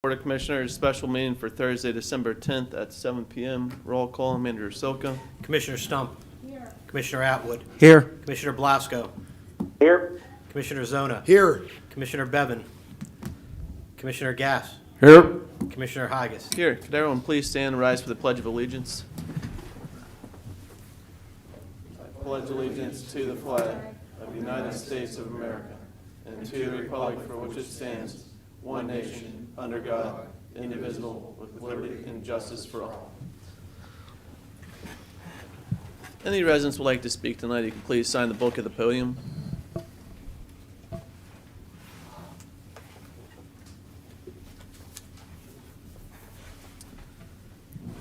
Board of Commissioners special meeting for Thursday, December 10th at 7 p.m. Roll call, Manager Silka. Commissioner Stump. Here. Commissioner Atwood. Here. Commissioner Blasco. Here. Commissioner Zona. Here. Commissioner Bevan. Commissioner Gass. Here. Commissioner Haggis. Here, could everyone please stand and rise for the Pledge of Allegiance? I pledge allegiance to the flag of the United States of America and to the republic for which it stands, one nation, under God, indivisible, with liberty and justice for all. Any residents would like to speak tonight, you can please sign the book at the podium.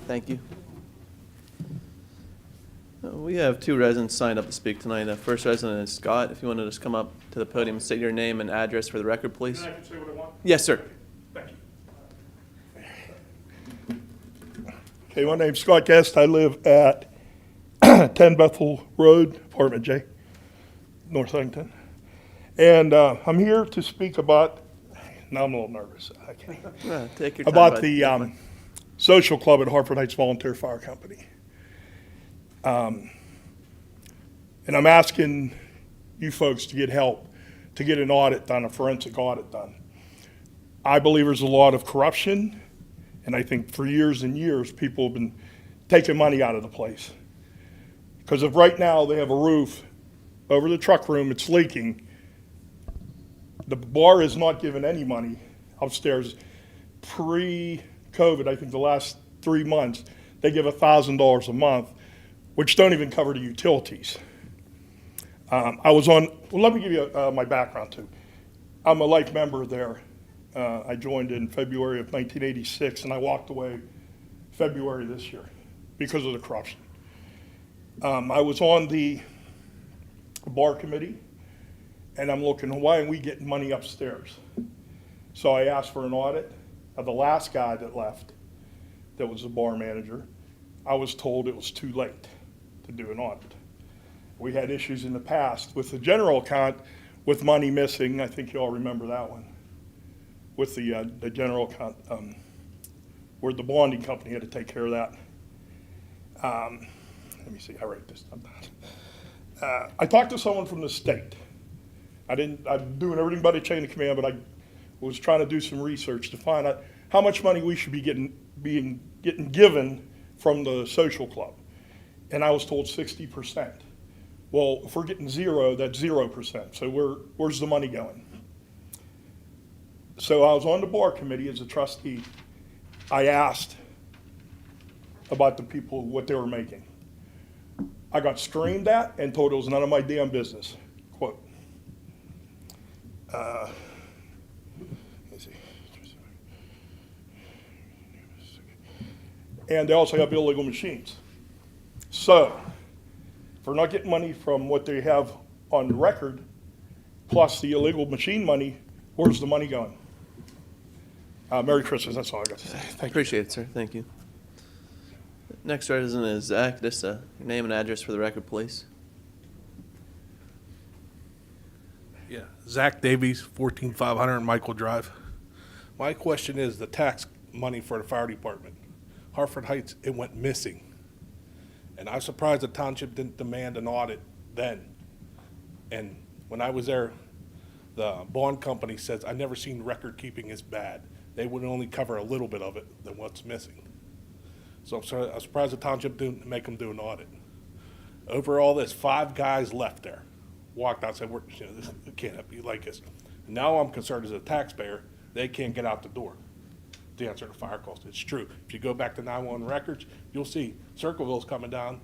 Thank you. We have two residents signed up to speak tonight. The first resident is Scott. If you want to just come up to the podium and state your name and address for the record, please. Can I say what I want? Yes, sir. Thank you. Okay, my name's Scott Guest. I live at 10 Bethel Road, Apartment J, North Huntington. And I'm here to speak about, now I'm a little nervous. Okay. Take your time. About bud. the social club at Hartford Heights Volunteer Fire Company. And I'm asking you folks to get help to get an audit done, a forensic audit done. I believe there's a lot of corruption, and I think for years and years, people have been taking money out of the place. Because if right now they have a roof over the truck room, it's leaking, the bar is not giving any money upstairs. Pre-COVID, I think the last 3 months, they give $1,000 a month, which don't even cover the utilities. Let me give you my background too. I'm a life member there. I joined in February of 1986, and I walked away February this year because of the corruption. I was on the bar committee, and I'm looking, why aren't we getting money upstairs? So I asked for an audit of the last guy that left, that was the bar manager. I was told it was too late to do an audit. We had issues in the past with the general account with money missing. I think you all remember that one. With the general account, where the bonding company had to take care of that. Let me see, I write this down. I talked to someone from the state. I'm doing everything but a chain of command, but I was trying to do some research to find out how much money we should be getting given from the social club. And I was told 60%. Well, if we're getting zero, that's 0%. So where's the money going? So I was on the bar committee as a trustee. I asked about the people, what they were making. I got screamed at and told it was none of my damn business. Quote. Let me see. And they also have illegal machines. So, if we're not getting money from what they have on the record, plus the illegal machine money, where's the money going? Merry Christmas, that's all I got to say. Thank you. Appreciate it, sir. Thank you. Next resident is Zach. Just your name and address for the record, please. Yeah, Zach Davies, 14500 Michael Drive. My question is the tax money for the fire department. Hartford Heights, it went missing. And I'm surprised the township didn't demand an audit then. And when I was there, the bond company says, I've never seen record keeping as bad. They would only cover a little bit of it than what's missing. So I'm surprised the township didn't make them do an audit. Over all this, 5 guys left there, walked out and said, this can't be like this. And now I'm concerned as a taxpayer, they can't get out the door to answer the fire calls. It's true. If you go back to 911 records, you'll see Circleville's coming down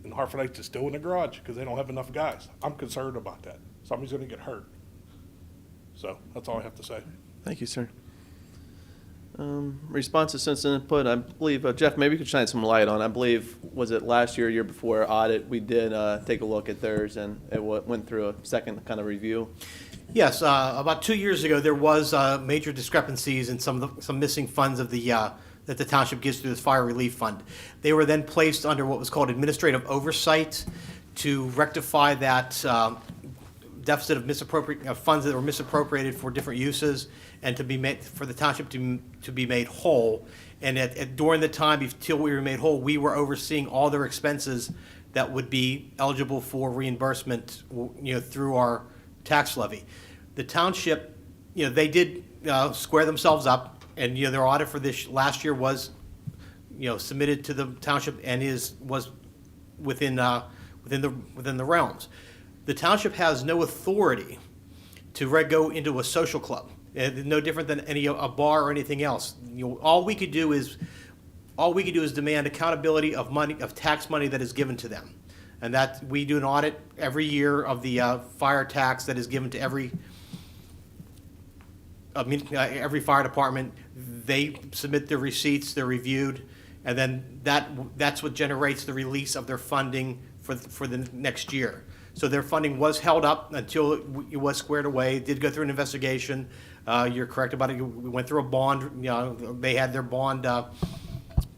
and Hartford Heights is still in the garage because they don't have enough guys. I'm concerned about that. Somebody's going to get hurt. So that's all I have to say. Thank you, sir. Responses since input, I believe, Jeff, maybe you could shine some light on, I believe, was it last year, year before audit, we did take a look at theirs and it went through a second kind of review. Yes, about 2 years ago, there was major discrepancies in some missing funds of the that the township gives through this fire relief fund. They were then placed under what was called administrative oversight to rectify that deficit of funds that were misappropriated for different uses, and to be made, for the township to be made whole. And during the time until we were made whole, we were overseeing all their expenses that would be eligible for reimbursement, through our tax levy. The township, they did square themselves up, and their audit for this last year was, submitted to the township and was within the realms. The township has no authority to go into a social club. No different than a bar or anything else. All we could do is demand accountability of tax money that is given to them, and that we do an audit every year of the fire tax that is given to every fire department. They submit their receipts, they're reviewed, and then that's what generates the release of their funding for the next year. So their funding was held up until it was squared away. It did go through an investigation. You're correct about it. We went through a bond. They had their bond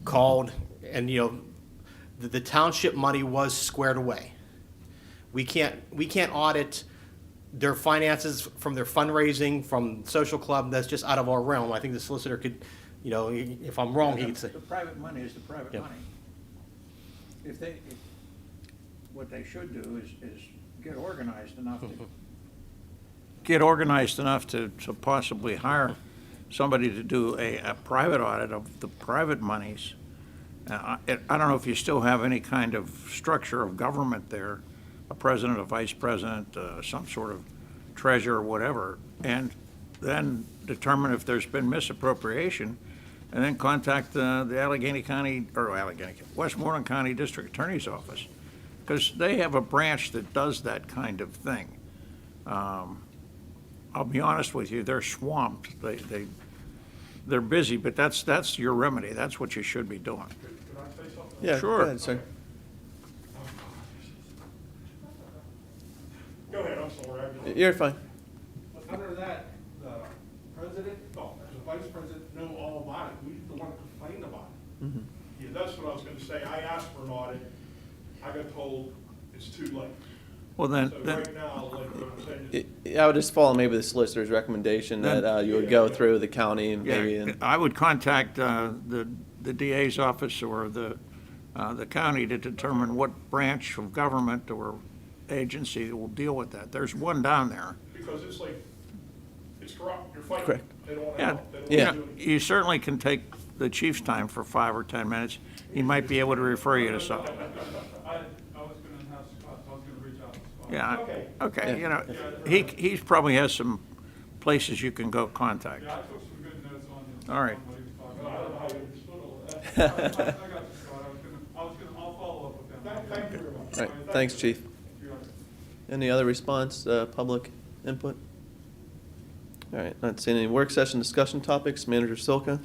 called, and the township money was squared away. We can't audit their finances from their fundraising, from social club. That's just out of our realm. I think the solicitor could, if I'm wrong, he could say. The private money is the private Yeah. money. What they should do is get organized enough to possibly hire somebody to do a private audit of the private monies. I don't know if you still have any kind of structure of government there, a president, a vice president, some sort of treasurer, whatever, and then determine if there's been misappropriation, and then contact the Westmoreland County District Attorney's Office, because they have a branch that does that kind of thing. I'll be honest with you, they're swamped. They're busy, but that's your remedy. That's what you should be doing. Yeah, Sure. go ahead, sir. Go ahead, I'm sorry. You're fine. Under that, the president, the vice president know all about it. We the one that complained about it. Yeah, that's what I was gonna say. I asked for an audit. I got told it's too late. Well, then, So right now, like what I'm saying is, I would just follow maybe the solicitor's recommendation that you would go through the county and maybe. yeah, I would contact the DA's office or the county to determine what branch of government or agency will deal with that. There's one down there. because it's like, it's corrupt. You're fighting. Correct. They don't want to Yeah, help. They don't Yeah. want to do anything. you certainly can take the chief's time for 5 or 10 minutes. He might be able to refer you to something. I was gonna have Scott, I was gonna reach out to Scott. Yeah, okay, he probably has some places you can go contact. Yeah, I took some good notes on him. All right. on what he was I talking don't know about. how you understood all that. I got you, Scott, I'll follow up with them. Thank you very much. All right, thanks, Chief. You got it. Any other response, public input? All right, not seeing any work session discussion topics. Manager Silka?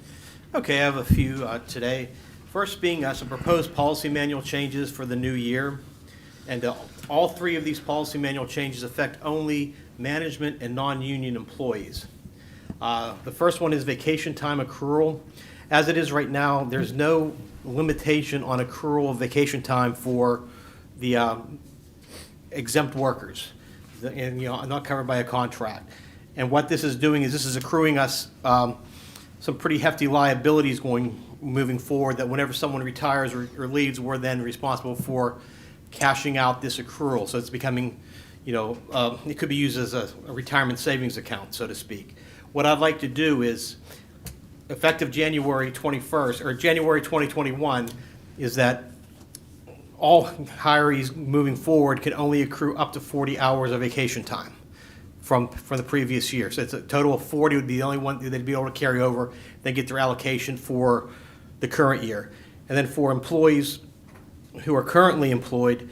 Okay, I have a few today. First being some proposed policy manual changes for the new year. And all three of these policy manual changes affect only management and non-union employees. The first one is vacation time accrual. As it is right now, there's no limitation on accrual of vacation time for the exempt workers, and not covered by a contract. And what this is doing is this is accruing us some pretty hefty liabilities moving forward, that whenever someone retires or leaves, we're then responsible for cashing out this accrual. So it's becoming, it could be used as a retirement savings account, so to speak. What I'd like to do is, effective January 21st, or January 2021, is that all hirees moving forward can only accrue up to 40 hours of vacation time from the previous year. So it's a total of 40 would be the only one that they'd be able to carry over. They get their allocation for the current year. And then for employees who are currently employed,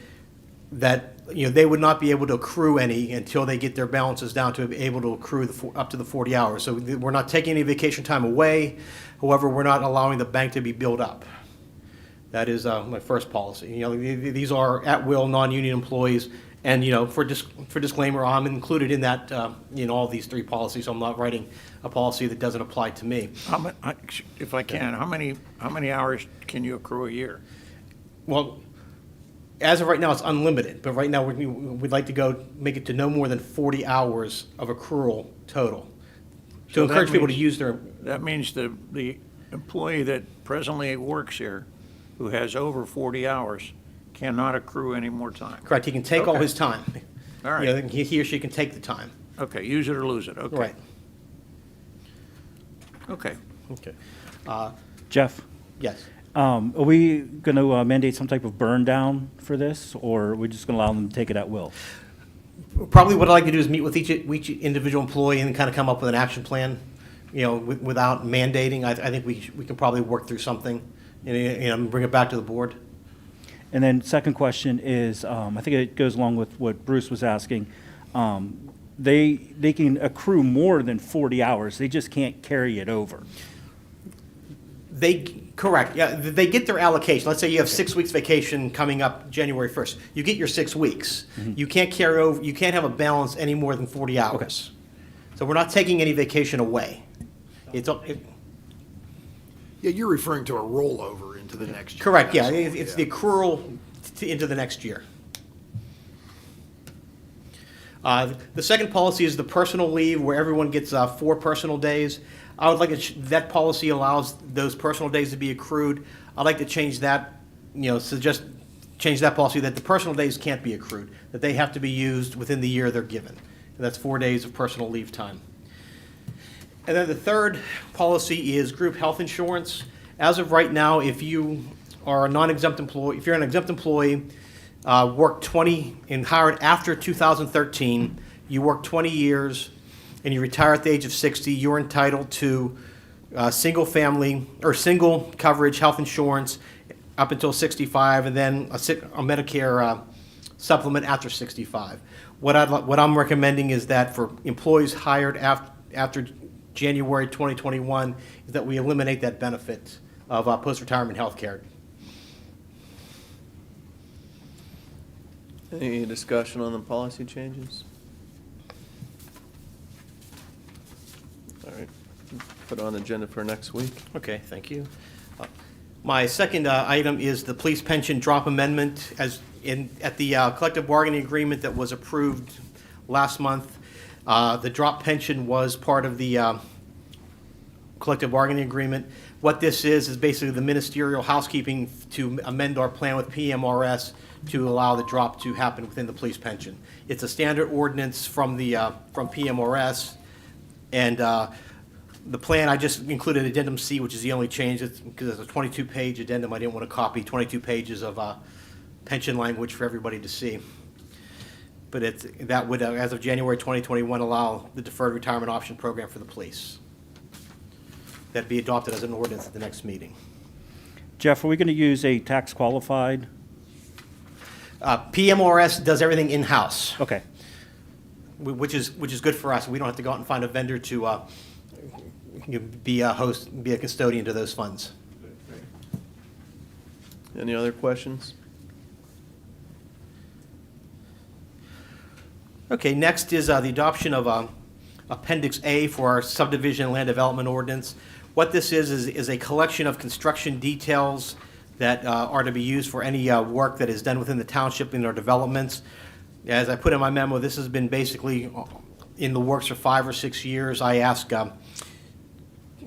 that they would not be able to accrue any until they get their balances down to be able to accrue up to the 40 hours. So we're not taking any vacation time away. However, we're not allowing the bank to be built up. That is my first policy. These are at-will non-union employees, and for disclaimer, I'm included in that in all these three policies. So I'm not writing a policy that doesn't apply to me. If I can, how many hours can you accrue a year? Well, As of right now, it's unlimited, but right now, we'd like to make it to no more than 40 hours of accrual total, to So that encourage people to means- use their, That means the employee that presently works here, who has over 40 hours, cannot accrue any more time. correct, he can take all Okay. his time. All right. You know, he or she can take the time. Okay, use it or lose it, okay. Right. Okay. Okay. Jeff, Yes. are we going to mandate some type of burn down for this, or are we just going to allow them to take it at will? Probably what I'd like to do is meet with each individual employee and kind of come up with an action plan, you know, without mandating. I think we can probably work through something and bring it back to the board. And then second question is, I think it goes along with what Bruce was asking. They can accrue more than 40 hours. They just can't carry it over. Correct, yeah, they get their allocation. Let's say you have 6 weeks vacation coming up January 1st. You get your 6 weeks. You can't carry over, you can't have a balance any more than 40 hours. So we're not taking any vacation away. Yeah, you're referring to a rollover into the next year. Correct, yeah, Absolutely, it's the accrual into the next year. The second policy is the personal leave, where everyone gets 4 personal days. I would like that policy allows those personal days to be accrued. I'd like to change that, suggest change that policy that the personal days can't be accrued, that they have to be used within the year they're given. And that's 4 days of personal leave time. And then the third policy is group health insurance. As of right now, if you are a non-exempt employee, if you're an exempt employee, worked 20 and hired after 2013, you work 20 years, and you retire at the age of 60, you're entitled to single family or single coverage health insurance up until 65, and then a Medicare supplement after 65. What I'm recommending is that for employees hired after January 2021, is that we eliminate that benefit of post-retirement health care. Any discussion on the policy changes? All right, put it on the agenda for next week. Okay, thank you. My second item is the police pension drop amendment. At the collective bargaining agreement that was approved last month, the drop pension was part of the collective bargaining agreement. What this is basically the ministerial housekeeping to amend our plan with PMRS to allow the drop to happen within the police pension. It's a standard ordinance from PMRS, and the plan, I just included addendum C, which is the only change, because it's a 22-page addendum. I didn't want to copy 22 pages of pension language for everybody to see. But that would, as of January 2021, allow the deferred retirement option program for the police. That'd be adopted as an ordinance at the next meeting. Jeff, are we going to use a tax qualified? PMRS does everything in-house, Okay. which is good for us. We don't have to go out and find a vendor to be a host, be a custodian to those funds. Any other questions? Okay, next is the adoption of Appendix A for our subdivision and land development ordinance. What this is a collection of construction details that are to be used for any work that is done within the township in our developments. As I put in my memo, this has been basically in the works for 5 or 6 years. I asked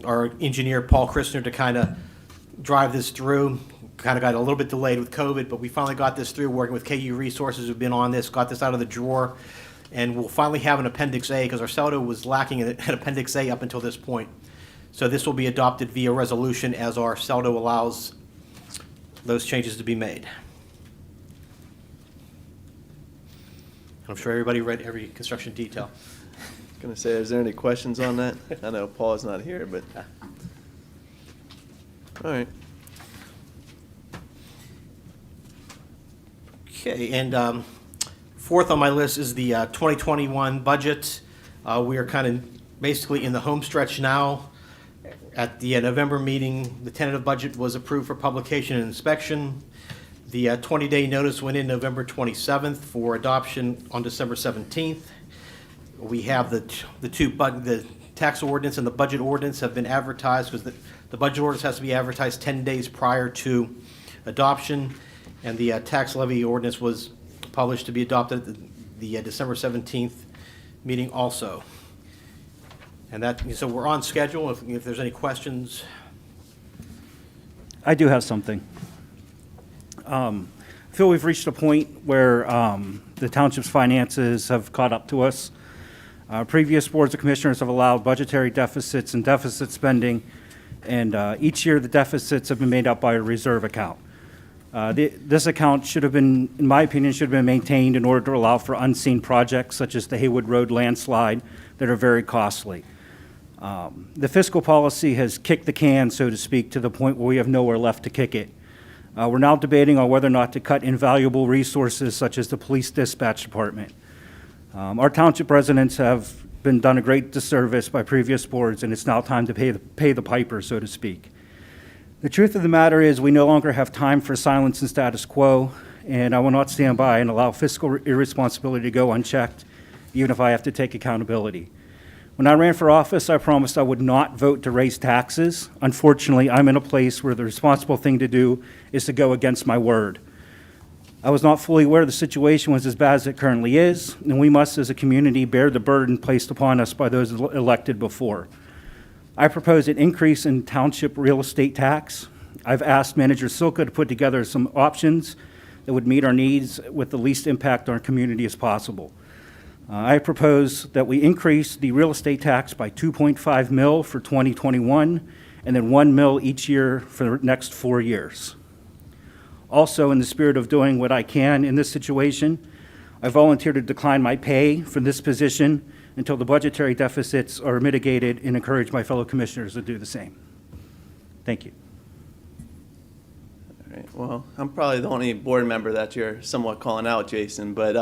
our engineer, Paul Christner, to kind of drive this through. Kind of got a little bit delayed with COVID, but we finally got this through, working with KU Resources, who've been on this, got this out of the drawer, and we'll finally have an Appendix A, because our CELDO was lacking an Appendix A up until this point. So this will be adopted via resolution as our CELDO allows those changes to be made. I'm sure everybody read every construction detail. Gonna say, is there any questions on that? I know Paul's not here, but. All right. Okay, and fourth on my list is the 2021 budget. We are kind of basically in the home stretch now. At the November meeting, the tentative budget was approved for publication and inspection. The 20-day notice went in November 27th for adoption on December 17th. We have the tax ordinance and the budget ordinance have been advertised, because the budget ordinance has to be advertised 10 days prior to adoption. And the tax levy ordinance was published to be adopted at the December 17th meeting also. And so we're on schedule. If there's any questions. I do have something. I feel we've reached a point where the township's finances have caught up to us. Previous boards of commissioners have allowed budgetary deficits and deficit spending, and each year the deficits have been made up by a reserve account. This account should have been, in my opinion, should have been maintained in order to allow for unseen projects such as the Haywood Road landslide that are very costly. The fiscal policy has kicked the can, so to speak, to the point where we have nowhere left to kick it. We're now debating on whether or not to cut invaluable resources such as the police dispatch department. Our township residents have been done a great disservice by previous boards, and it's now time to pay the piper, so to speak. The truth of the matter is we no longer have time for silence and status quo, and I will not stand by and allow fiscal irresponsibility to go unchecked, even if I have to take accountability. When I ran for office, I promised I would not vote to raise taxes. Unfortunately, I'm in a place where the responsible thing to do is to go against my word. I was not fully aware the situation was as bad as it currently is, and we must, as a community, bear the burden placed upon us by those elected before. I propose an increase in township real estate tax. I've asked Manager Silka to put together some options that would meet our needs with the least impact on our community as possible. I propose that we increase the real estate tax by 2.5 mil for 2021, and then 1 mil each year for the next 4 years. Also, in the spirit of doing what I can in this situation, I volunteer to decline my pay for this position until the budgetary deficits are mitigated, and encourage my fellow commissioners to do the same. Thank you. All right, well, I'm probably the only board member that you're somewhat calling out, Jason, but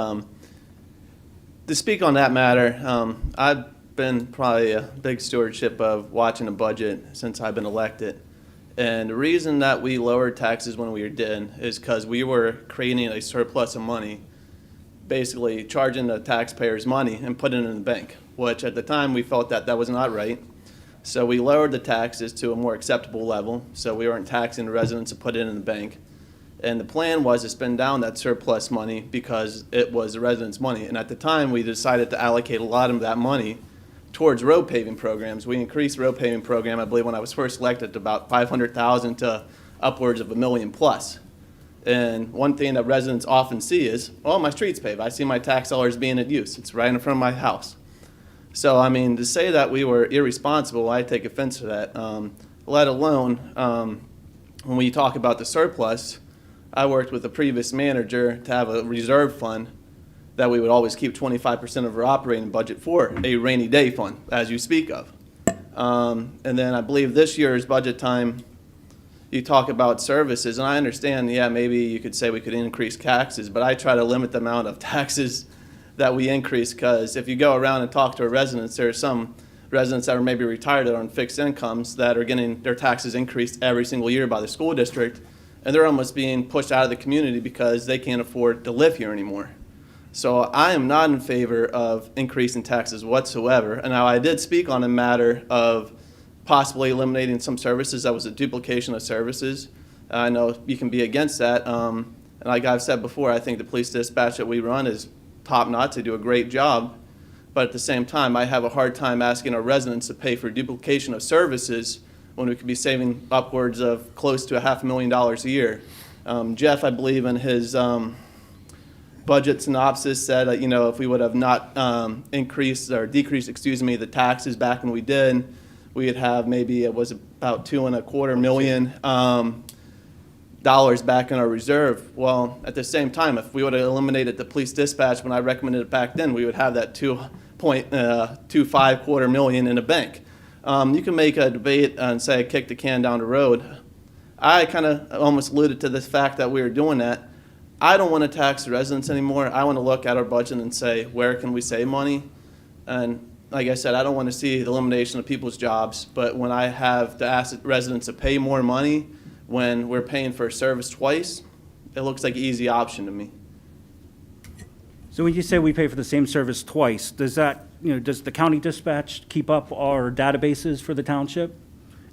to speak on that matter, I've been probably a big stewardship of watching a budget since I've been elected. And the reason that we lowered taxes when we did is because we were creating a surplus of money, basically charging the taxpayers money and putting it in the bank, which at the time we felt that that was not right. So we lowered the taxes to a more acceptable level, so we weren't taxing the residents to put it in the bank. And the plan was to spend down that surplus money because it was the residents' money. And at the time, we decided to allocate a lot of that money towards road paving programs. We increased the road paving program, I believe, when I was first elected, to about 500,000 to upwards of $1 million plus. And one thing that residents often see is, oh, my street's paved. I see my tax dollars being in use. It's right in front of my house. So, I mean, to say that we were irresponsible, I take offense to that. Let alone, when we talk about the surplus, I worked with the previous manager to have a reserve fund that we would always keep 25% of our operating budget for, a rainy day fund, as you speak of. And then I believe this year's budget time, you talk about services, and I understand, yeah, maybe you could say we could increase taxes, but I try to limit the amount of taxes that we increase, because if you go around and talk to our residents, there are some residents that are maybe retired that are on fixed incomes that are getting their taxes increased every single year by the school district, and they're almost being pushed out of the community because they can't afford to live here anymore. So I am not in favor of increasing taxes whatsoever. And now I did speak on a matter of possibly eliminating some services that was a duplication of services. I know you can be against that. And like I've said before, I think the police dispatch that we run is top-notch. They do a great job. But at the same time, I have a hard time asking our residents to pay for duplication of services when we could be saving upwards of close to $500,000 a year. Jeff, I believe, in his budget synopsis said, if we would have not decreased, the taxes back when we did, we'd have maybe it was about $2.25 million back in our reserve. Well, at the same time, if we would have eliminated the police dispatch when I recommended it back then, we would have that $2.25 million in the bank. You can make a debate and say kick the can down the road. I kind of almost alluded to the fact that we were doing that. I don't want to tax the residents anymore. I want to look at our budget and say, where can we save money? And like I said, I don't want to see the elimination of people's jobs, but when I have to ask residents to pay more money when we're paying for a service twice, it looks like an easy option to me. So when you say we pay for the same service twice, does that, does the county dispatch keep up our databases for the township?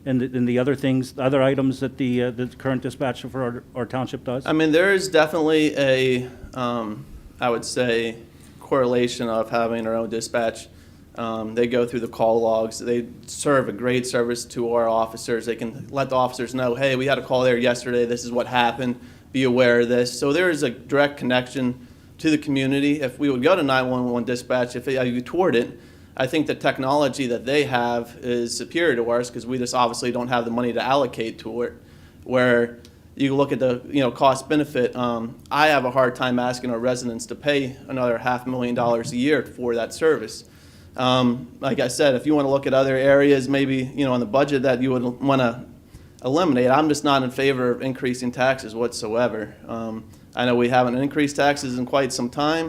and the other things, the other items that the current dispatcher for our township does? I mean, there is definitely a, I would say, correlation of having our own dispatch. They go through the call logs. They serve a great service to our officers. They can let the officers know, hey, we had a call there yesterday. This is what happened. Be aware of this. So there is a direct connection to the community. If we would go to 911 dispatch, if you toured it, I think the technology that they have is superior to ours because we just obviously don't have the money to allocate to it. Where you look at the cost benefit, I have a hard time asking our residents to pay another $500,000 a year for that service. Like I said, if you want to look at other areas, maybe in the budget that you would want to eliminate, I'm just not in favor of increasing taxes whatsoever. I know we haven't increased taxes in quite some time.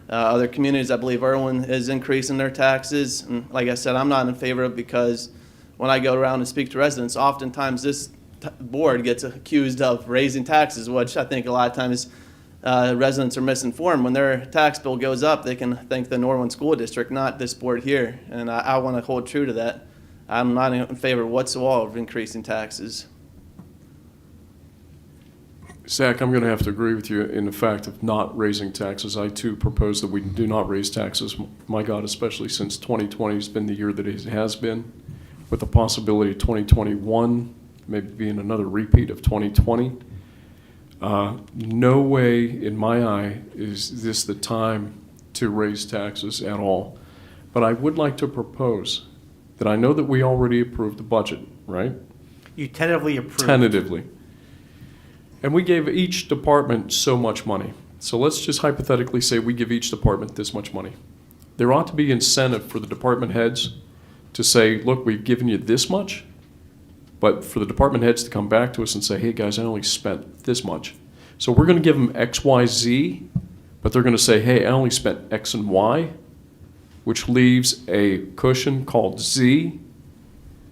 Other communities, I believe Irwin is increasing their taxes. And like I said, I'm not in favor of it because when I go around and speak to residents, oftentimes this board gets accused of raising taxes, which I think a lot of times residents are misinformed. When their tax bill goes up, they can thank the Norwin School District, not this board here. And I want to hold true to that. I'm not in favor whatsoever of increasing taxes. Zach, I'm going to have to agree with you in the fact of not raising taxes. I too propose that we do not raise taxes. My God, especially since 2020 has been the year that it has been, with the possibility of 2021 maybe being another repeat of 2020. No way, in my eye, is this the time to raise taxes at all. But I would like to propose that I know that we already approved the budget, right? You tentatively approved. Tentatively. And we gave each department so much money. So let's just hypothetically say we give each department this much money. There ought to be incentive for the department heads to say, look, we've given you this much, but for the department heads to come back to us and say, hey guys, I only spent this much. So we're going to give them X, Y, Z, but they're going to say, hey, I only spent X and Y, which leaves a cushion called Z,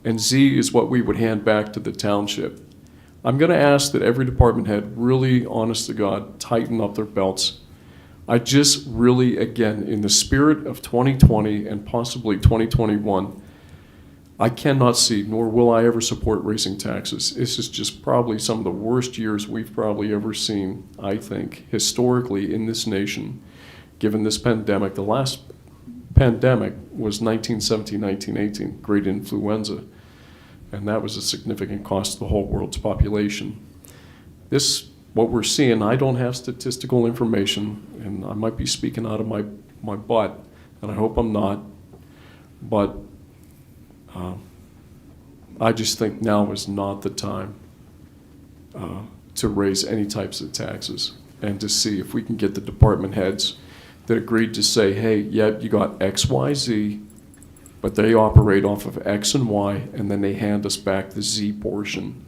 and Z is what we would hand back to the township. I'm going to ask that every department head really, honest to God, tighten up their belts. I just really, again, in the spirit of 2020 and possibly 2021, I cannot see, nor will I ever support raising taxes. This is just probably some of the worst years we've probably ever seen, I think, historically in this nation, given this pandemic. The last pandemic was 1917, 1918, great influenza. And that was a significant cost to the whole world's population. This, what we're seeing, I don't have statistical information, and I might be speaking out of my butt, and I hope I'm not, but I just think now is not the time to raise any types of taxes and to see if we can get the department heads that agreed to say, hey, yep, you got X, Y, Z, but they operate off of X and Y, and then they hand us back the Z portion.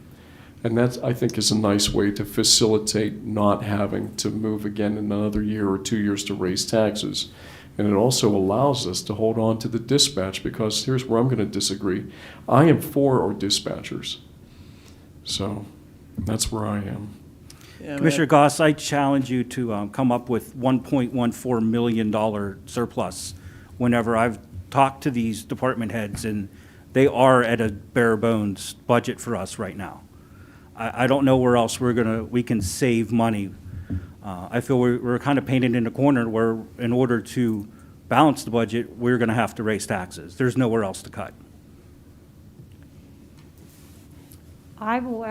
And that, I think, is a nice way to facilitate not having to move again in another year or 2 years to raise taxes. And it also allows us to hold on to the dispatch, because here's where I'm going to disagree. I am for our dispatchers. So that's where I am. Yeah, Commissioner Goss, I challenge you to come up with $1.14 million surplus whenever I've talked to these department heads, and they are at a bare bones budget for us right now. I don't know where else we can save money. I feel we're kind of painted in a corner where, in order to balance the budget, we're going to have to raise taxes. There's nowhere else to cut. I will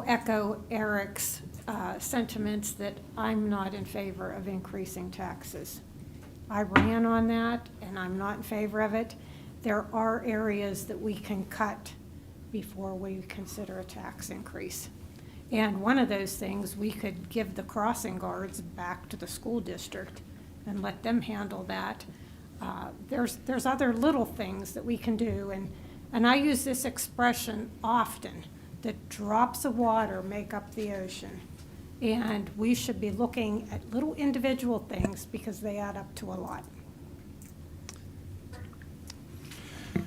echo Eric's sentiments that I'm not in favor of increasing taxes. I ran on that, and I'm not in favor of it. There are areas that we can cut before we consider a tax increase. And one of those things, we could give the crossing guards back to the school district and let them handle that. There's other little things that we can do, and I use this expression often, that drops of water make up the ocean. And we should be looking at little individual things because they add up to a lot.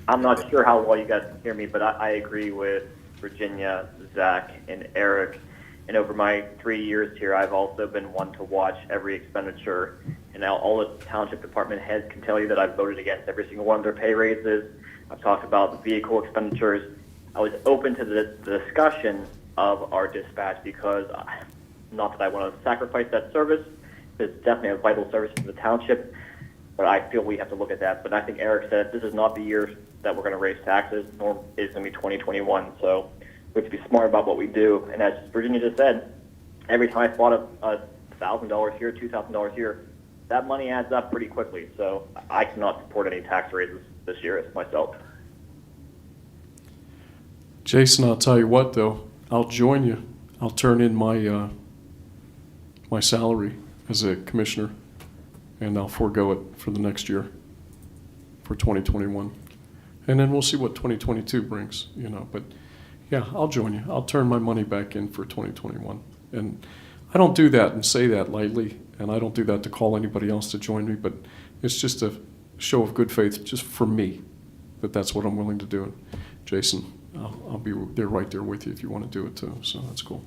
I'm not sure how well you guys can hear me, but I agree with Virginia, Zach, and Eric. And over my 3 years here, I've also been one to watch every expenditure. And now all the township department heads can tell you that I've voted against every single one of their pay raises. I've talked about the vehicle expenditures. I was open to the discussion of our dispatch because, not that I want to sacrifice that service, it's definitely a vital service to the township, but I feel we have to look at that. But I think Eric said this is not the year that we're going to raise taxes, nor is it going to be 2021. So we have to be smart about what we do. And as Virginia just said, every time I spot a $1,000 here, $2,000 here, that money adds up pretty quickly. So I cannot support any tax raises this year myself. Jason, I'll tell you what, though, I'll join you. I'll turn in my my salary as a commissioner, and I'll forego it for the next year, for 2021. And then we'll see what 2022 brings, you know. But, yeah, I'll join you. I'll turn my money back in for 2021. And I don't do that and say that lightly, and I don't do that to call anybody else to join me, but it's just a show of good faith just for me that that's what I'm willing to do. And Jason, I'll be there right there with you if you want to do it too, so that's cool.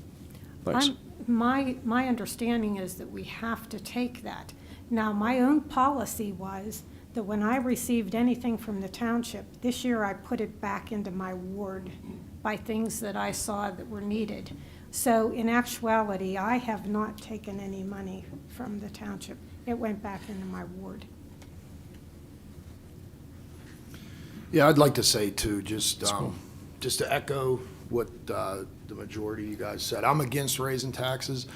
Thanks. My understanding is that we have to take that. Now, my own policy was that when I received anything from the township, this year I put it back into my ward by things that I saw that were needed. So in actuality, I have not taken any money from the township. It went back into my ward. Yeah, I'd like to say too, just to echo what the majority of you guys said. I'm against raising taxes.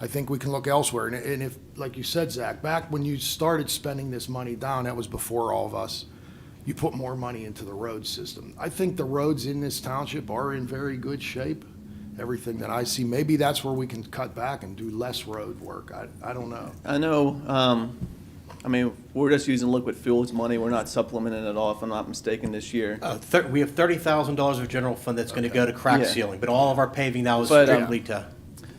I think we can look elsewhere. And if, like you said, Zach, back when you started spending this money down, that was before all of us, you put more money into the road system. I think the roads in this township are in very good shape. Everything that I see, maybe that's where we can cut back and do less road work. I don't know. I know, I mean, we're just using liquid fuels money. We're not supplementing it all, if I'm not mistaken, this year. We have $30,000 of general fund that's going to go to crack Yeah. sealing, but all of our paving now is But, strictly to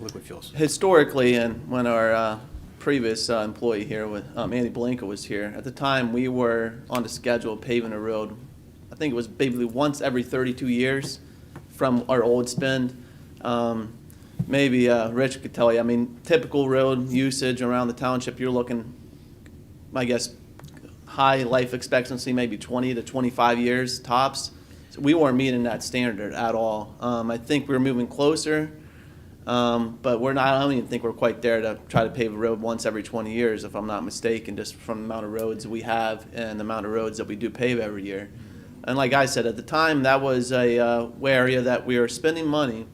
liquid fuels. Historically, and when our previous employee here, Andy Blanca, was here, at the time, we were on the schedule of paving a road. I think it was basically once every 32 years from our old spend. Maybe Rich could tell you, I mean, typical road usage around the township, you're looking, I guess, high life expectancy, maybe 20 to 25 years tops. So we weren't meeting that standard at all. I think we're moving closer, but we're not, I don't even think we're quite there to try to pave a road once every 20 years, if I'm not mistaken, just from the amount of roads we have and the amount of roads that we do pave every year. And like I said, at the time, that was a area that we were spending money.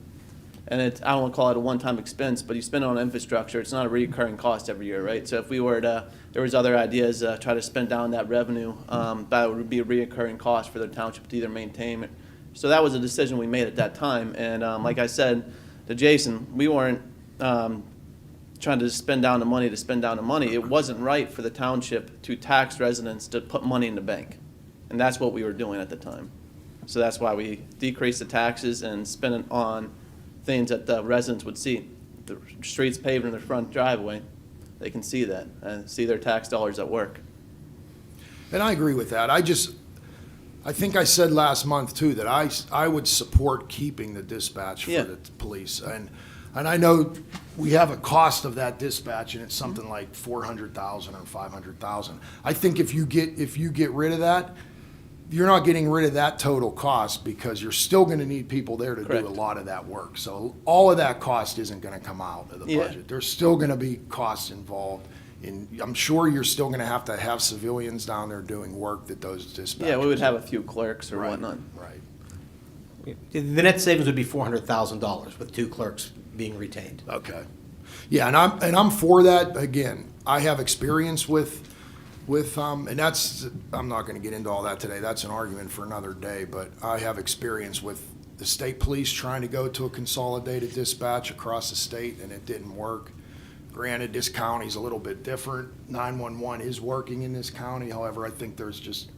And I don't want to call it a one-time expense, but you spend it on infrastructure. It's not a recurring cost every year, right? So if we were to, there was other ideas, try to spend down that revenue, that would be a recurring cost for the township to either maintain it. So that was a decision we made at that time. And like I said to Jason, we weren't trying to spend down the money to spend down the money. It wasn't right for the township to tax residents to put money in the bank. And that's what we were doing at the time. So that's why we decreased the taxes and spent it on things that the residents would see. The streets paved in their front driveway, they can see that and see their tax dollars at work. And I agree with that. I think I said last month too that I would support keeping the dispatch for the police. And I know we have a cost of that dispatch and it's something like $400,000 or $500,000. I think if you get rid of that, you're not getting rid of that total cost because you're still going to need people there to Correct. do a lot of that work. So all of that cost isn't going to come out of the budget. There's still going to be costs involved. I'm sure you're still going to have civilians down there doing work that those dispatchers. Yeah, we would have a few clerks or whatnot. Right. The net savings would be $400,000 with 2 clerks being retained. Okay. Yeah, and I'm for that. Again, I have experience with and that's, I'm not going to get into all that today. That's an argument for another day, but I have experience with the state police trying to go to a consolidated dispatch across the state, and it didn't work. Granted, this county's a little bit different. 911 is working in this county. However, I think there's just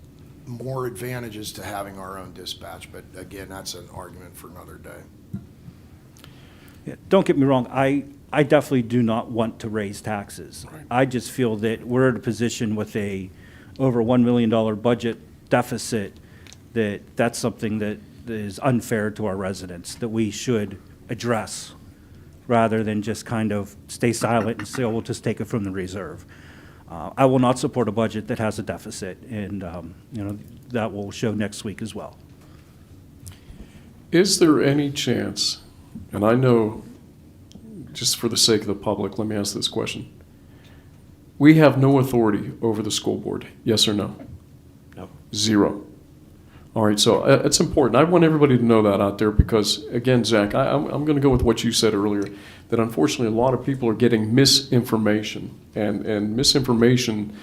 more advantages to having our own dispatch. But again, that's an argument for another day. Yeah, don't get me wrong, I definitely do not want to raise taxes. I just feel that we're in a position with a over $1 million budget deficit that's something that is unfair to our residents, that we should address rather than just kind of stay silent and say, oh, we'll just take it from the reserve. I will not support a budget that has a deficit, and, that will show next week as well. Is there any chance, and I know, just for the sake of the public, let me ask this question. We have no authority over the school board, yes or no? No. Zero. All right, so it's important. I want everybody to know that out there because, again, Zach, I'm going to go with what you said earlier, that unfortunately a lot of people are getting misinformation, and misinformation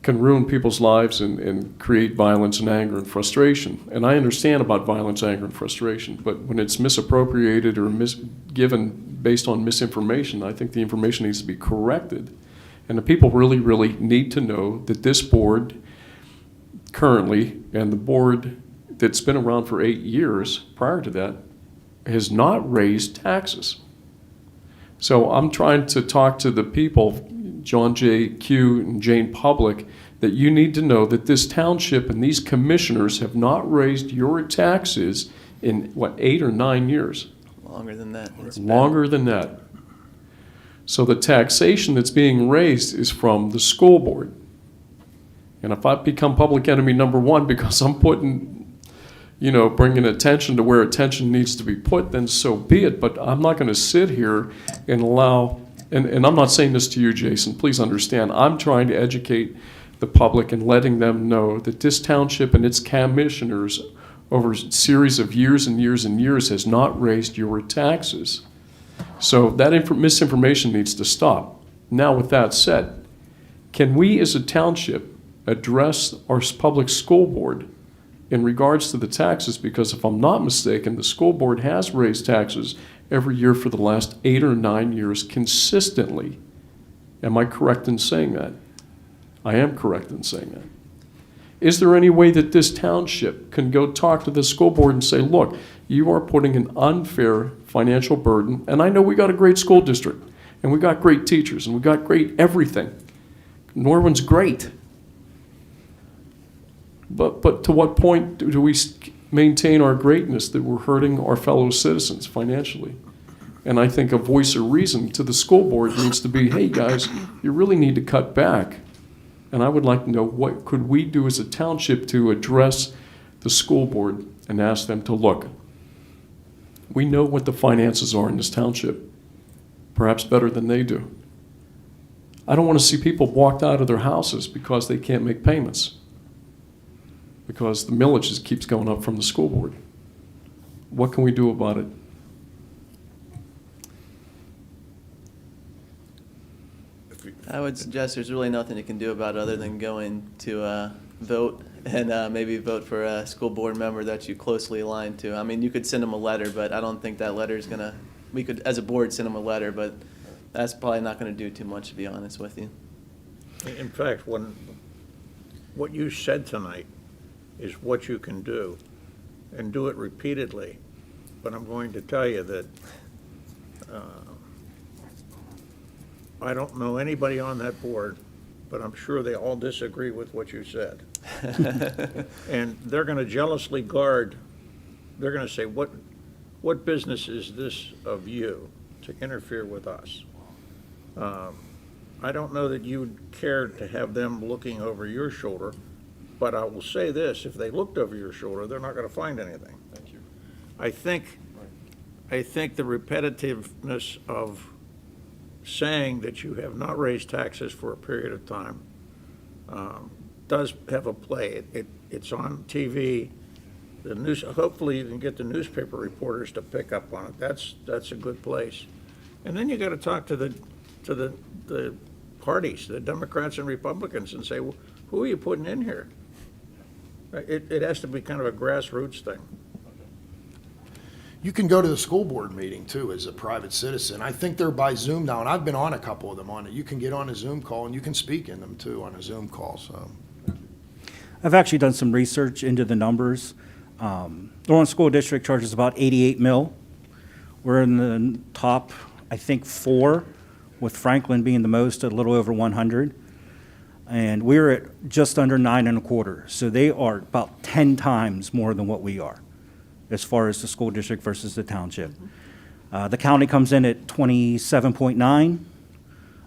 can ruin people's lives and create violence and anger and frustration. And I understand about violence, anger, and frustration, but when it's misappropriated or given based on misinformation, I think the information needs to be corrected. And the people really, really need to know that this board currently, and the board that's been around for 8 years prior to that, has not raised taxes. So I'm trying to talk to the people, John J. Q. and Jane Public, that you need to know that this township and these commissioners have not raised your taxes in, 8 or 9 years? Longer than that. It's been- Longer than that. So the taxation that's being raised is from the school board. And if I become public enemy number one because I'm bringing attention to where attention needs to be put, then so be it. But I'm not going to sit here and allow, and I'm not saying this to you, Jason, please understand, I'm trying to educate the public and letting them know that this township and its commissioners over a series of years and years and years has not raised your taxes. So that misinformation needs to stop. Now, with that said, can we as a township address our public school board in regards to the taxes? Because if I'm not mistaken, the school board has raised taxes every year for the last 8 or 9 years consistently. Am I correct in saying that? I am correct in saying that. Is there any way that this township can go talk to the school board and say, look, you are putting an unfair financial burden, and I know we got a great school district, and we got great teachers, and we got great everything. Norwin's great. But to what point do we maintain our greatness that we're hurting our fellow citizens financially? And I think a voice of reason to the school board needs to be, hey guys, you really need to cut back. And I would like to know what could we do as a township to address the school board and ask them to look. We know what the finances are in this township, perhaps better than they do. I don't want to see people walked out of their houses because they can't make payments, because the millage just keeps going up from the school board. What can we do about it? I would suggest there's really nothing you can do about it other than going to vote and maybe vote for a school board member that you closely align to. I mean, you could send them a letter, but I don't think that letter is going to, we could, as a board, send them a letter, but that's probably not going to do too much, to be honest with you. In fact, what you said tonight is what you can do, and do it repeatedly. But I'm going to tell you that I don't know anybody on that board, but I'm sure they all disagree with what you said. And they're going to jealously guard, they're going to say, what business is this of you to interfere with us? I don't know that you'd care to have them looking over your shoulder, but I will say this, if they looked over your shoulder, they're not going to find anything. Thank you. I think the repetitiveness of saying that you have not raised taxes for a period of time does have a play. It's on TV. The news, hopefully you can get the newspaper reporters to pick up on it. That's a good place. And then you got to talk to the parties, the Democrats and Republicans, and say, well, who are you putting in here? It has to be kind of a grassroots thing. You can go to the school board meeting too as a private citizen. I think they're by Zoom now, and I've been on a couple of them on it. You can get on a Zoom call and you can speak in them too on a Zoom call, so. I've actually done some research into the numbers. Lawrence School District charges about 88 mil. We're in the top, I think, 4, with Franklin being the most at a little over 100. And we're at just under 9.25. So they are about 10 times more than what we are, as far as the school district versus the township. The county comes in at 27.9.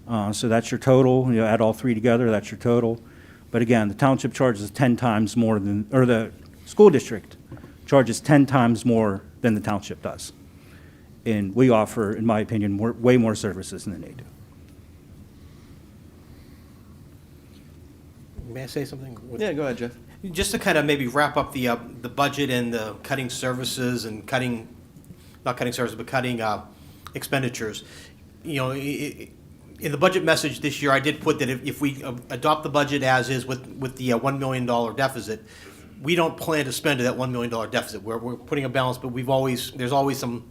So that's your total. You add all three together, that's your total. But again, the township charges 10 times more than, or the school district charges 10 times more than the township does. And we offer, in my opinion, way more services than they do. May I say something? Yeah, go ahead, Jeff. Just to kind of maybe wrap up the budget and the cutting services and cutting, not cutting services, but cutting expenditures. You know, in the budget message this year, I did put that if we adopt the budget as is with the $1 million deficit, we don't plan to spend to that $1 million deficit. We're putting a balance, but there's always some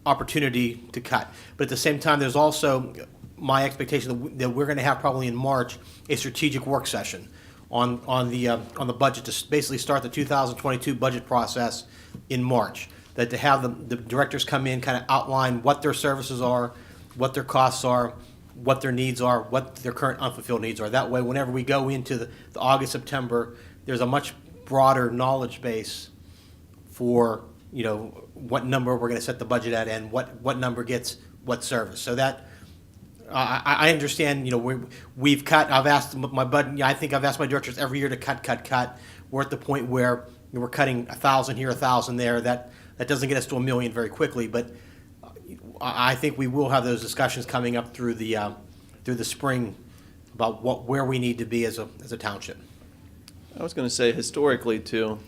opportunity to cut. But at the same time, there's also my expectation that we're going to have probably in March a strategic work session on the budget to basically start the 2022 budget process in March. That to have the directors come in, kind of outline what their services are, what their costs are, what their needs are, what their current unfulfilled needs are. That way, whenever we go into the August, September, there's a much broader knowledge base for, you know, what number we're going to set the budget at and what number gets what service. So that I understand, you know, we've cut. I've asked my budget. I think I've asked my directors every year to cut. We're at the point where we're cutting 1,000 here, 1,000 there. That doesn't get us to $1 million very quickly, but I think we will have those discussions coming up through the spring about where we need to be as a township. I was going to say historically too,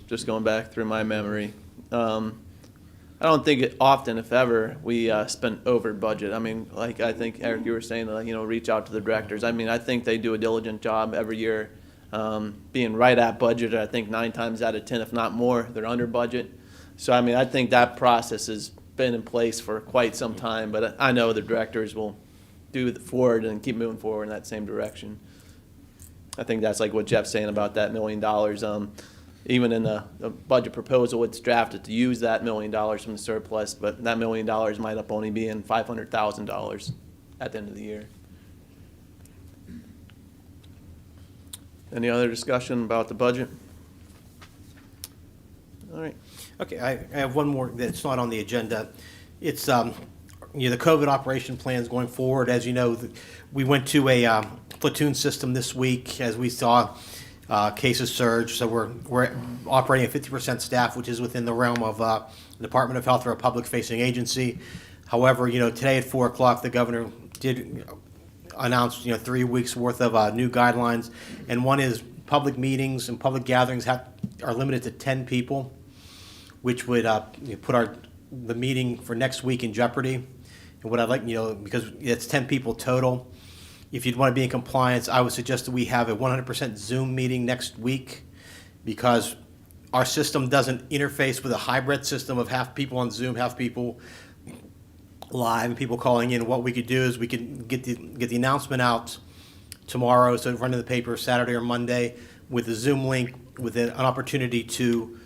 just going back through my memory, I don't think often, if ever, we spend over budget. I mean, like I think, Eric, you were saying, you know, reach out to the directors. I mean, I think they do a diligent job every year being right at budget. I think 9 times out of 10, if not more, they're under budget. So, I mean, I think that process has been in place for quite some time, but I know the directors will do it forward and keep moving forward in that same direction. I think that's like what Jeff's saying about that $1 million. Even in the budget proposal, it's drafted to use that $1 million from the surplus, but that $1 million might up only be in $500,000 at the end of the year. Any other discussion about the budget? All right. Okay, I have one more that's not on the agenda. It's, you know, the COVID operation plans going forward. As you know, we went to a platoon system this week as we saw cases surge. So we're operating at 50% staff, which is within the realm of the Department of Health or a public-facing agency. However, you know, today at 4 o'clock, the governor did announce, you know, 3 weeks worth of new guidelines, and one is public meetings and public gatherings are limited to 10 people, which would put the meeting for next week in jeopardy. And what I'd like, you know, because it's 10 people total, if you'd want to be in compliance, I would suggest that we have a 100% Zoom meeting next week, because our system doesn't interface with a hybrid system of half people on Zoom, half people live, and people calling in. What we could do is we could get the announcement out tomorrow, so run in the paper Saturday or Monday with a Zoom link with an opportunity to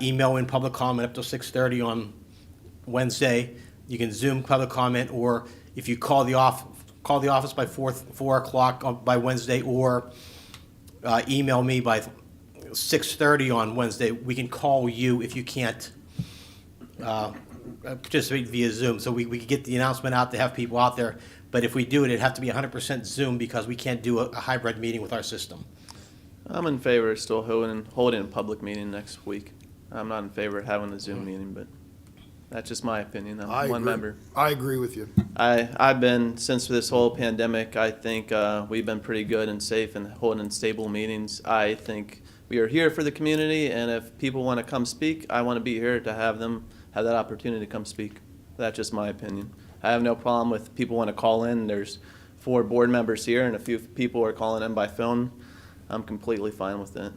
email in public comment up till 6:30 on Wednesday. You can Zoom public comment, or if you call the office by 4 o'clock by Wednesday, or email me by 6:30 on Wednesday. We can call you if you can't participate via Zoom. So we could get the announcement out to have people out there. But if we do it, it'd have to be 100% Zoom, because we can't do a hybrid meeting with our system. I'm in favor of still holding a public meeting next week. I'm not in favor of having a Zoom meeting, but that's just my opinion. I'm one member. I agree with you. I've been, since this whole pandemic, I think we've been pretty good and safe and holding stable meetings. I think we are here for the community, and if people want to come speak, I want to be here to have them have that opportunity to come speak. That's just my opinion. I have no problem with people want to call in. There's 4 board members here, and a few people are calling in by phone. I'm completely fine with that.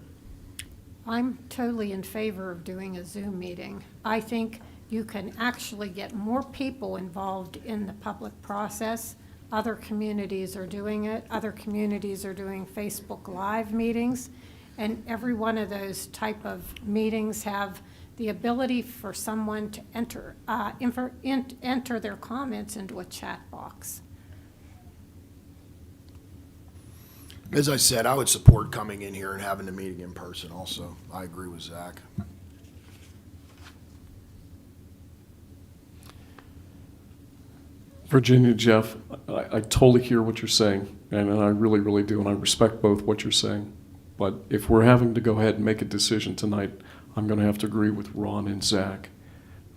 I'm totally in favor of doing a Zoom meeting. I think you can actually get more people involved in the public process. Other communities are doing it. Other communities are doing Facebook Live meetings. And every one of those type of meetings have the ability for someone to enter their comments into a chat box. As I said, I would support coming in here and having the meeting in person also. I agree with Zach. Virginia, Jeff, I totally hear what you're saying, and I really, really do, and I respect both what you're saying. But if we're having to go ahead and make a decision tonight, I'm going to have to agree with Ron and Zach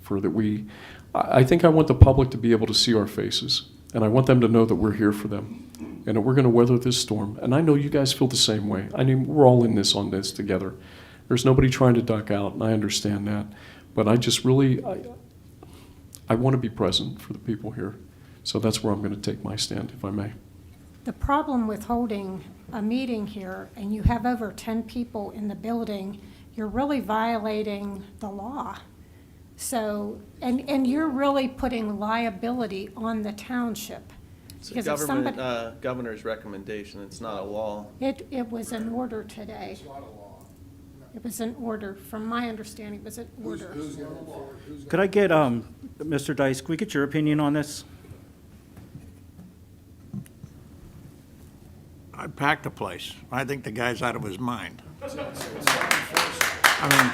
for that I think I want the public to be able to see our faces, and I want them to know that we're here for them, and that we're going to weather this storm. And I know you guys feel the same way. I mean, we're all in this on this together. There's nobody trying to duck out, and I understand that. But I just really, I want to be present for the people here. So that's where I'm going to take my stand, if I may. The problem with holding a meeting here, and you have over 10 people in the building, you're really violating the law. So, and you're really putting liability on the township. It's a Because if government, somebody, governor's recommendation, it's not a law. it was an order today. It was an order, from my understanding, it was an order. Could I get, Mr. Dice, could we get your opinion on this? I'd pack the place. I think the guy's out of his mind. I mean,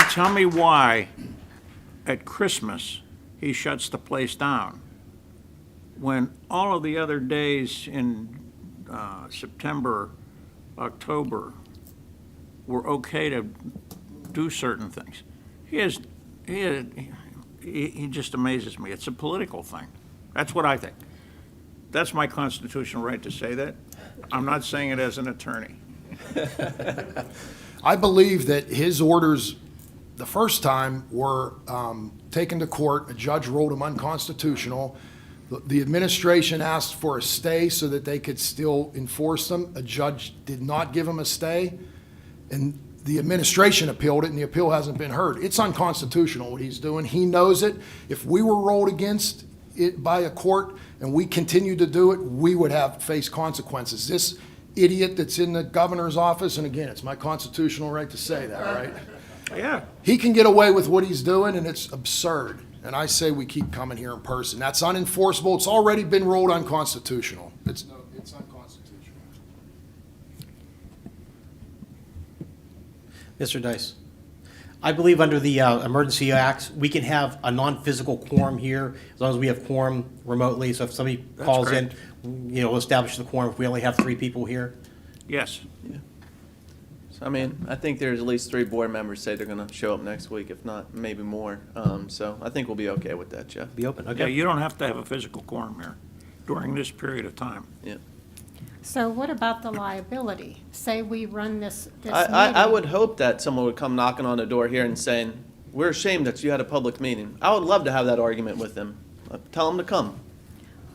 tell me why at Christmas he shuts the place down when all of the other days in September, October were okay to do certain things. He just amazes me. It's a political thing. That's what I think. That's my constitutional right to say that. I'm not saying it as an attorney. I believe that his orders, the first time, were taken to court. A judge ruled them unconstitutional. The administration asked for a stay so that they could still enforce them. A judge did not give him a stay, and the administration appealed it, and the appeal hasn't been heard. It's unconstitutional what he's doing. He knows it. If we were rolled against it by a court and we continued to do it, we would have faced consequences. This idiot that's in the governor's office, and again, it's my constitutional right to say that, right? Yeah. He can get away with what he's doing, and it's absurd. And I say we keep coming here in person. That's unenforceable. It's already been ruled unconstitutional. It's unconstitutional. Mr. Dice, I believe under the emergency acts, we can have a non-physical quorum here as long as we have quorum remotely. So if somebody calls in, we'll establish the quorum if we only have 3 people here. Yes. So, I mean, I think there's at least 3 board members say they're going to show up next week, if not maybe more. So I think we'll be okay with that, Jeff. Be open, Yeah, okay? you don't have to have a physical quorum here during this period of time. Yeah. So what about the liability? Say we run this meeting. I would hope that someone would come knocking on the door here and saying, we're ashamed that you had a public meeting. I would love to have that argument with them. Tell them to come.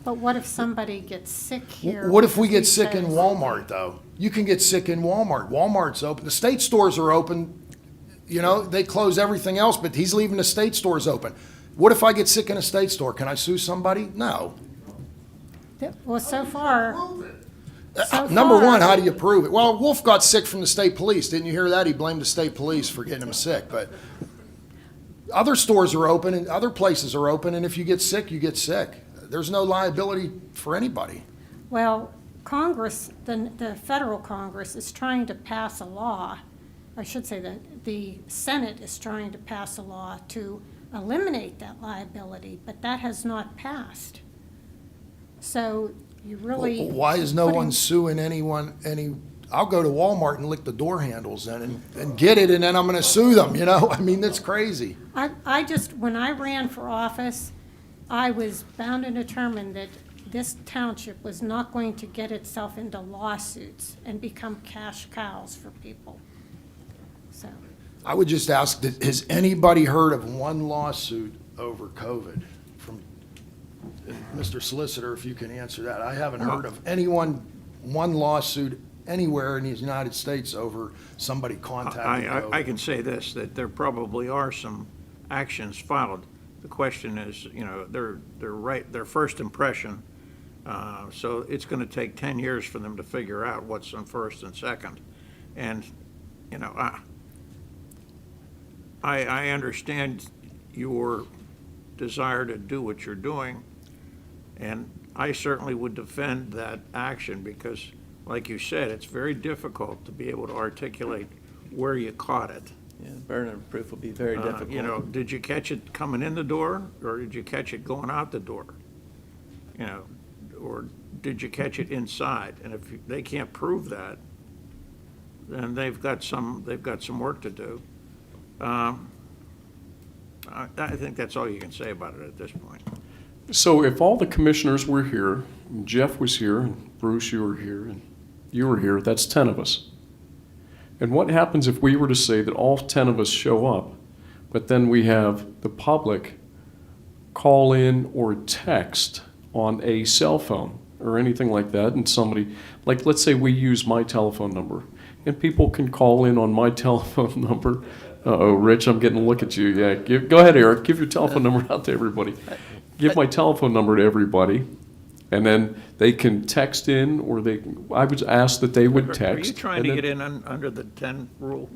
But what if somebody gets sick here? What if we get because sick in says- Walmart, though? You can get sick in Walmart. Walmart's open. The state stores are open. They close everything else, but he's leaving the state stores open. What if I get sick in a state store? Can I sue somebody? No. Well, so far. Number one, how do you prove it? Well, Wolf got sick from the state police. Didn't you hear that? He blamed the state police for getting him sick. But other stores are open and other places are open, and if you get sick, you get sick. There's no liability for anybody. Well, Congress, the federal Congress is trying to pass a law. I should say that the Senate is trying to pass a law to eliminate that liability, but that has not passed. So you really. Why is no one suing anyone? I'll go to Walmart and lick the door handles in and get it, and then I'm going to sue them. I mean, that's crazy. I just, when I ran for office, I was bound and determined that this township was not going to get itself into lawsuits and become cash cows for people. So, I would just ask, has anybody heard of one lawsuit over COVID? From Mr. Solicitor, if you can answer that. I haven't heard of one lawsuit anywhere in the United States over somebody contacting COVID. I can say this, that there probably are some actions filed. The question is, their first impression. So it's going to take 10 years for them to figure out what's on first and second. And, I understand your desire to do what you're doing, and I certainly would defend that action because, like you said, it's very difficult to be able to articulate where you caught it. Yeah, burden of proof will be very difficult. You know, did you catch it coming in the door, or did you catch it going out the door? You know, or did you catch it inside? And if they can't prove that, then they've got some work to do. I think that's all you can say about it at this point. So if all the commissioners were here, and Jeff was here, and Bruce, you were here, and you were here, that's 10 of us. And what happens if we were to say that all 10 of us show up, but then we have the public call in or text on a cell phone or anything like that, and somebody, like let's say we use my telephone number, and people can call in on my telephone number. Uh-oh, Rich, I'm getting a look at you. Yeah, go ahead, Eric. Give your telephone number out to everybody. Give my telephone number to everybody, and then they can text in, or I would ask that they would text. Are you trying to get in under the 10 rule?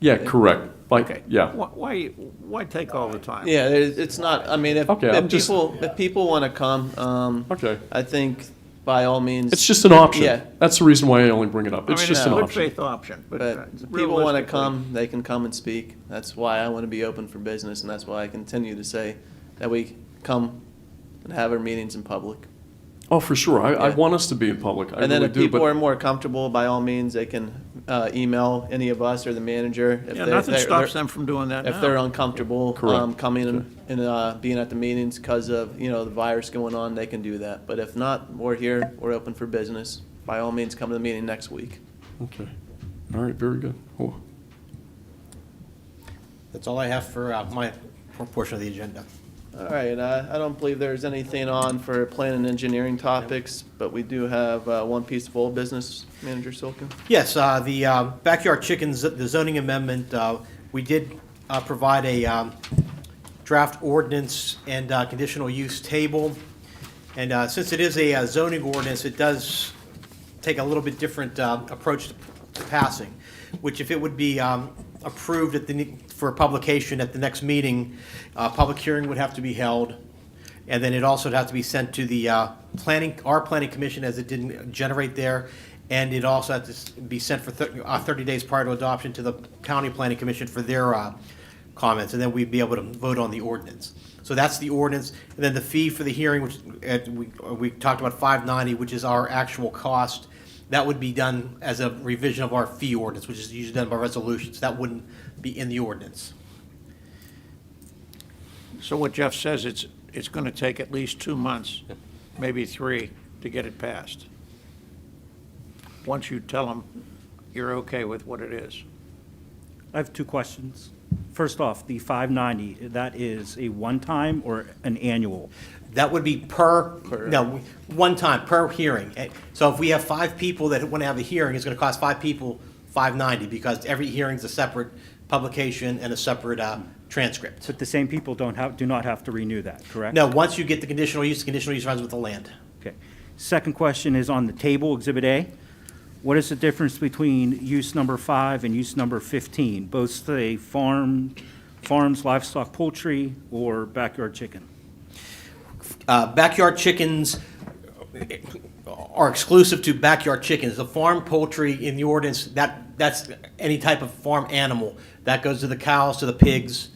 Yeah, correct. Okay. Yeah. Why take all the time? Yeah, it's not, I mean, Okay, if people want to come, Okay. I think by all means. It's just an option. Yeah. That's the reason why I only bring it up. It's just an Good option. faith option, But if people want to come, they can come and speak. That's why I want to be open for business, and that's why I continue to say that we come and have our meetings in public. Oh, for sure. I Yeah. want us to be in public. I And then really if do, people but are more comfortable, by all means, they can email any of us or the manager. If Yeah, they're- nothing they're- stops they're- them from doing that If they're now. uncomfortable Correct. coming and being at the meetings because of, the virus going on, they can do that. But if not, we're here, we're open for business. By all means, come to the meeting next week. okay. All right, very good. Cool. That's all I have for my portion of the agenda. All right, I don't believe there's anything on for plan and engineering topics, but we do have one piece of old business, Manager Silkin. Yes, the backyard chickens, the zoning amendment, we did provide a draft ordinance and conditional use table. And since it is a zoning ordinance, it does take a little bit different approach to passing, which if it would be approved for publication at the next meeting, public hearing would have to be held, and then it also would have to be sent to the our planning commission, as it didn't generate there, and it also had to be sent for 30 days prior to adoption to the county planning commission for their comments, and then we'd be able to vote on the ordinance. So that's the ordinance, and then the fee for the hearing, which we talked about $590, which is our actual cost. That would be done as a revision of our fee ordinance, which is usually done by resolutions. That wouldn't be in the ordinance. So what Jeff says, it's going to take at least 2 months, maybe 3, to get it passed. Once you tell them you're okay with what it is. I have 2 questions. First off, the 590, that is a one-time or an annual? That would be one time per hearing. So if we have 5 people that want to have a hearing, it's going to cost 5 people $590, because every hearing's a separate publication and a separate transcript. But the same people do not have to renew that, correct? No, once you get the conditional use runs with the land. Okay. Second question is on the table, Exhibit A. What is the difference between use number 5 and use number 15? Both say farms, livestock, poultry, or backyard chicken? Backyard chickens are exclusive to backyard chickens. The farm poultry in the ordinance, that's any type of farm animal. That goes to the cows, to the pigs,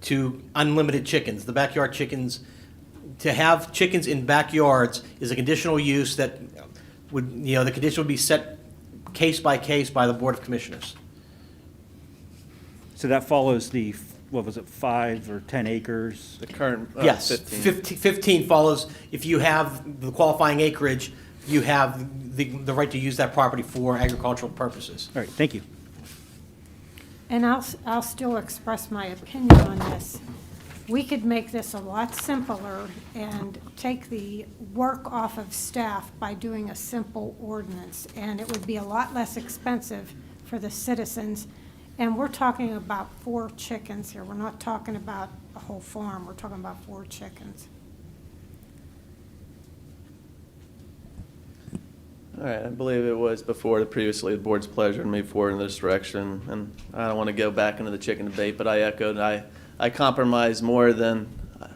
to unlimited chickens. The backyard chickens, to have chickens in backyards is a conditional use that would, the condition would be set case by case by the Board of Commissioners. So that follows the, 5 or 10 acres? The current Yes, 15. 15 follows, if you have the qualifying acreage, you have the right to use that property for agricultural purposes. All right, thank you. And I'll still express my opinion on this. We could make this a lot simpler and take the work off of staff by doing a simple ordinance, and it would be a lot less expensive for the citizens. And we're talking about 4 chickens here. We're not talking about a whole farm. We're talking about 4 chickens. All right, I believe it was before previously the board's pleasure to move forward in this direction, and I don't want to go back into the chicken debate, but I echoed, I compromised more than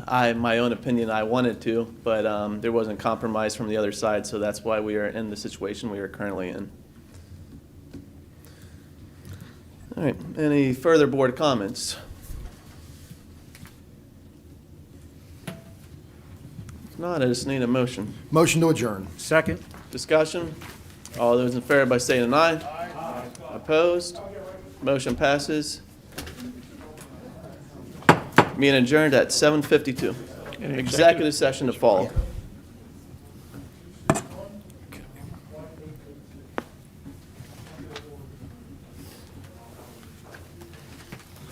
my own opinion I wanted to, but there wasn't compromise from the other side, so that's why we are in the situation we are currently in. All right, any further board comments? If not, I just need a motion. Motion to adjourn. Second? Discussion? All those in favor by saying an aye. Aye. Opposed? Motion passes. Meeting adjourned at 7:52. Executive session to follow.